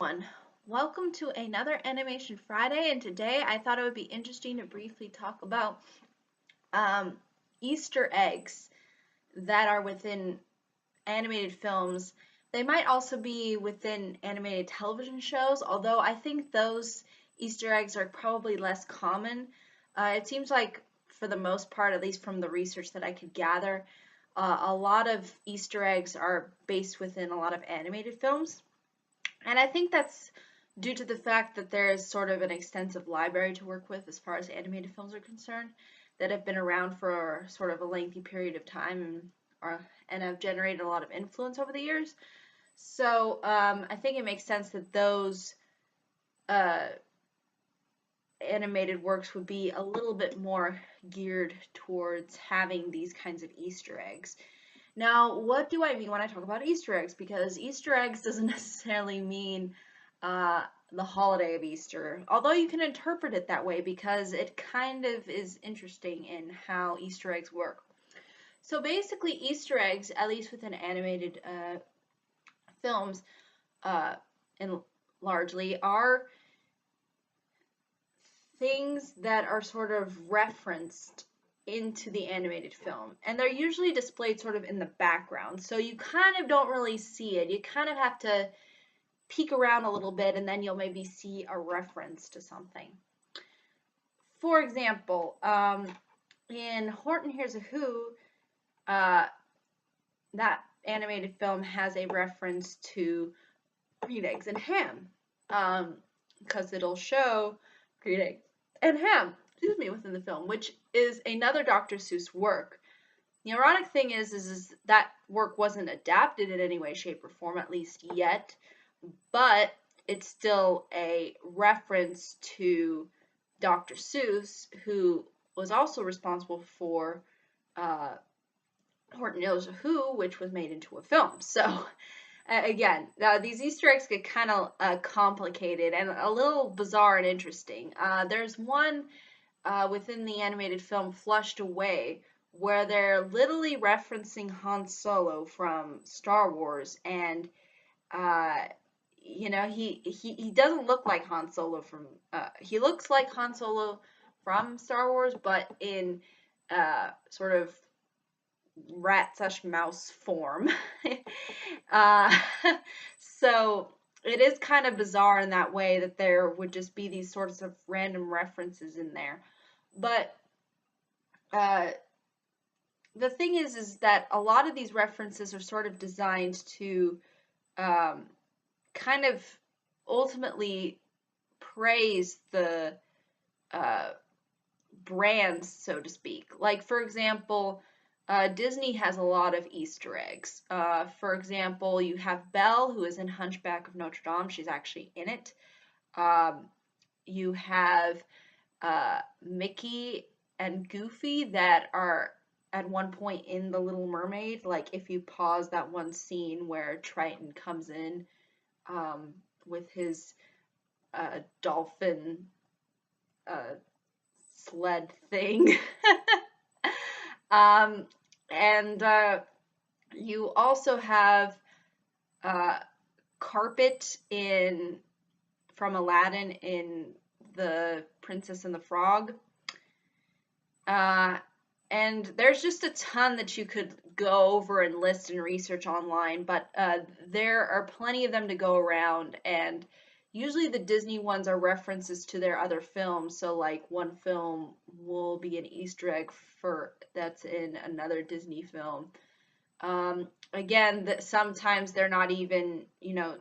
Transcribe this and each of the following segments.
Everyone. Welcome to another Animation Friday, and today I thought it would be interesting to briefly talk about um, Easter eggs that are within animated films. They might also be within animated television shows, although I think those Easter eggs are probably less common. It seems like, for the most part, at least from the research that I could gather, a lot of Easter eggs are based within a lot of animated films. And I think that's due to the fact that there is sort of an extensive library to work with as far as animated films are concerned that have been around for sort of a lengthy period of time and have generated a lot of influence over the years. So I think it makes sense that those uh, animated works would be a little bit more geared towards having these kinds of Easter eggs. Now, what do I mean when I talk about Easter eggs? Because Easter eggs doesn't necessarily mean uh, the holiday of Easter, although you can interpret it that way because it kind of is interesting in how Easter eggs work. So basically, Easter eggs, at least within animated films, uh, and largely, are things that are sort of referenced into the animated film. And they're usually displayed sort of in the background. So you kind of don't really see it. You kind of have to peek around a little bit and then you'll maybe see a reference to something. For example, in Horton Hears a Who, uh, that animated film has a reference to green eggs and ham. Because it'll show green eggs and ham, excuse me, within the film, which is another Dr. Seuss work. The ironic thing is that work wasn't adapted in any way, shape, or form, at least yet, but it's still a reference to Dr. Seuss, who was also responsible for uh, Horton Hears a Who, which was made into a film. So again, these Easter eggs get kind of complicated and a little bizarre and interesting. There's one within the animated film Flushed Away where they're literally referencing Han Solo from Star Wars, and uh, he doesn't look like Han Solo from he looks like Han Solo from Star Wars, but in sort of rat/mouse form. uh, so it is kind of bizarre in that way that there would just be these sorts of random references in there. But uh, the thing is that a lot of these references are sort of designed to um, kind of ultimately praise the uh, brands, so to speak. Like, for example, Disney has a lot of Easter eggs. For example, you have Belle, who is in Hunchback of Notre Dame. She's actually in it. Um, you have Mickey and Goofy that are at one point in The Little Mermaid. Like, if you pause that one scene where Triton comes in um, with his dolphin uh, sled thing. um, and you also have uh, carpet in from Aladdin in The Princess and the Frog. Uh, and there's just a ton that you could go over and list and research online, but there are plenty of them to go around, and usually the Disney ones are references to their other films. So like one film will be an Easter egg for that's in another Disney film. Again, sometimes they're not even,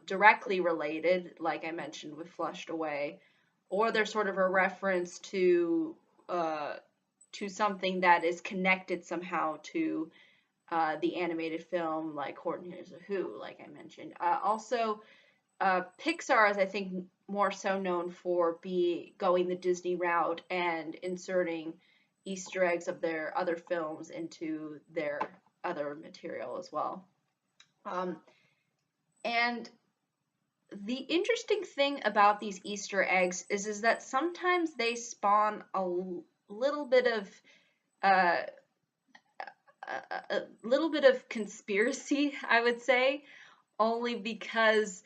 directly related, like I mentioned with Flushed Away, or they're sort of a reference uh, to something that is connected somehow to the animated film, like Horton Hears a Who, like I mentioned. Also, Pixar is, I think, more so known for going the Disney route and inserting Easter eggs of their other films into their other material as well. Um, and the interesting thing about these Easter eggs is that sometimes they spawn a little bit of uh, a little bit of conspiracy, I would say, only because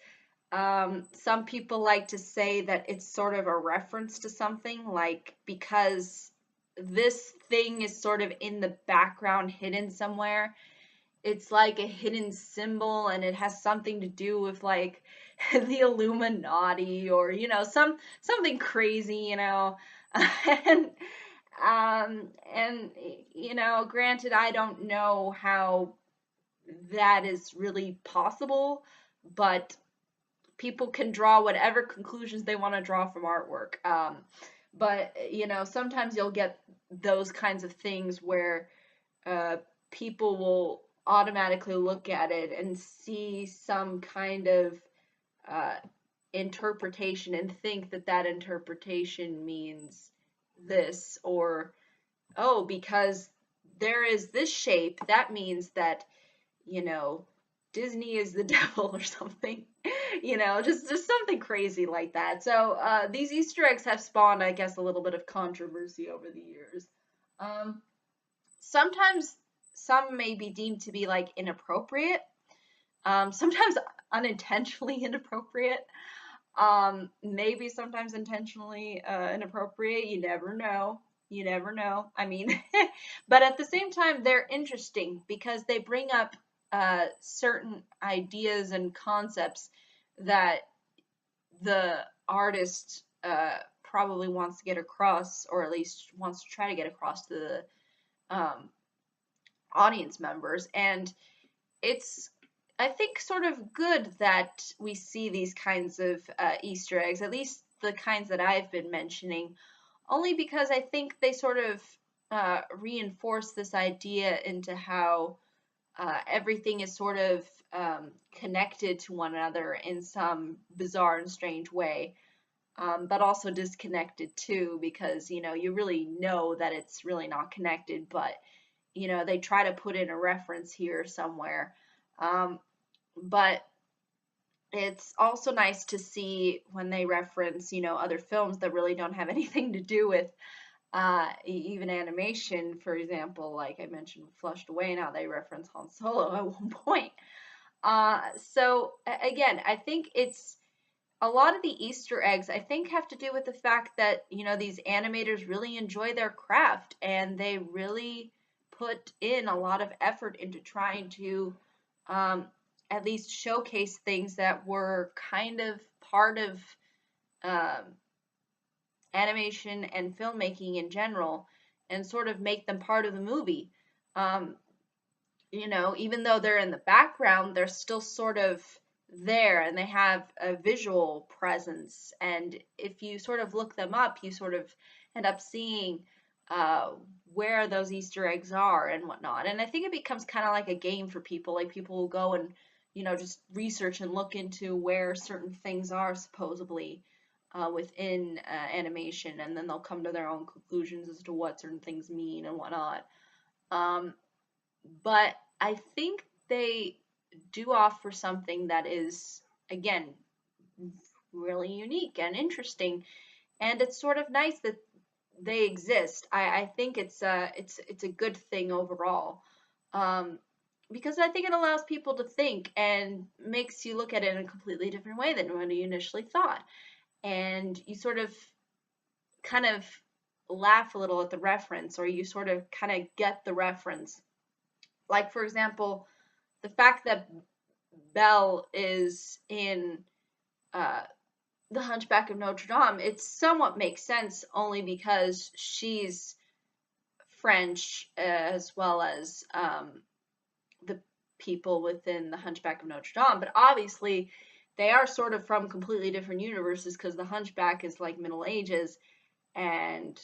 Some people like to say that it's sort of a reference to something, like because this thing is sort of in the background, hidden somewhere. It's like a hidden symbol, and it has something to do with like the Illuminati, or something crazy, and and granted, I don't know how that is really possible, but people can draw whatever conclusions they want to draw from artwork. But sometimes you'll get those kinds of things where uh, people will automatically look at it and see some kind of uh, interpretation and think that that interpretation means this, or oh, because there is this shape, that means that you know, Disney is the devil or something. Just something crazy like that. So these Easter eggs have spawned, I guess, a little bit of controversy over the years. Um, Sometimes some may be deemed to be like inappropriate. Sometimes unintentionally inappropriate. Maybe sometimes intentionally inappropriate. You never know. You never know. I mean, but at the same time, they're interesting because they bring up certain ideas and concepts that the artist probably wants to get across, or at least wants to try to get across to the um, audience members. And it's, I think, sort of good that we see these kinds of Easter eggs, at least the kinds that I've been mentioning, only because I think they sort of reinforce this idea into how everything is sort of connected to one another in some bizarre and strange way, but also disconnected too, because you really know that it's really not connected, but they try to put in a reference here somewhere. But it's also nice to see when they reference, other films that really don't have anything to do with even animation. For example, like I mentioned, Flushed Away, now they reference Han Solo at one point. So again, I think it's a lot of the Easter eggs, I think, have to do with the fact that, these animators really enjoy their craft, and they really put in a lot of effort into trying to um, at least showcase things that were kind of part of um, animation and filmmaking in general, and sort of make them part of the movie. Um, Even though they're in the background, they're still sort of there, and they have a visual presence. And if you sort of look them up, you sort of end up seeing uh, where those Easter eggs are and whatnot. And I think it becomes kind of like a game for people. Like people will go and, just research and look into where certain things are supposedly within animation, and then they'll come to their own conclusions as to what certain things mean and whatnot. Um, but I think they do offer something that is, again, really unique and interesting, and it's sort of nice that they exist. I think it's a good thing overall, um, because I think it allows people to think and makes you look at it in a completely different way than when you initially thought, and you sort of kind of laugh a little at the reference, or you sort of kind of get the reference. Like, for example, the fact that Belle is in uh, The Hunchback of Notre Dame, it somewhat makes sense only because she's French, as well as the people within The Hunchback of Notre Dame. But obviously, they are sort of from completely different universes, because the Hunchback is like Middle Ages, and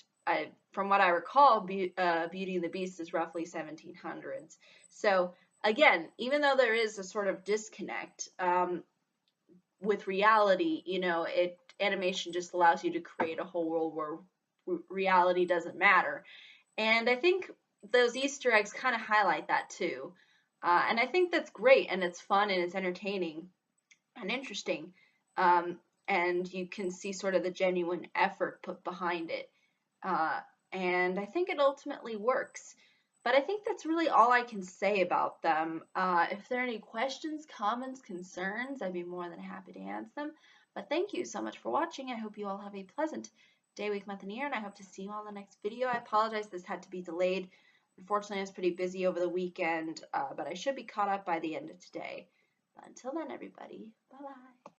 from what I recall, Beauty and the Beast is roughly 1700s. So again, even though there is a sort of disconnect with reality, animation just allows you to create a whole world where reality doesn't matter. And I think those Easter eggs kind of highlight that too. And I think that's great, and it's fun, and it's entertaining and interesting. Um, and you can see sort of the genuine effort put behind it. Uh, and I think it ultimately works. But I think that's really all I can say about them. If there are any questions, comments, concerns, I'd be more than happy to answer them. But thank you so much for watching. I hope you all have a pleasant day, week, month, and year, and I hope to see you all in the next video. I apologize this had to be delayed. Unfortunately, I was pretty busy over the weekend, but I should be caught up by the end of today. But until then, everybody, bye-bye.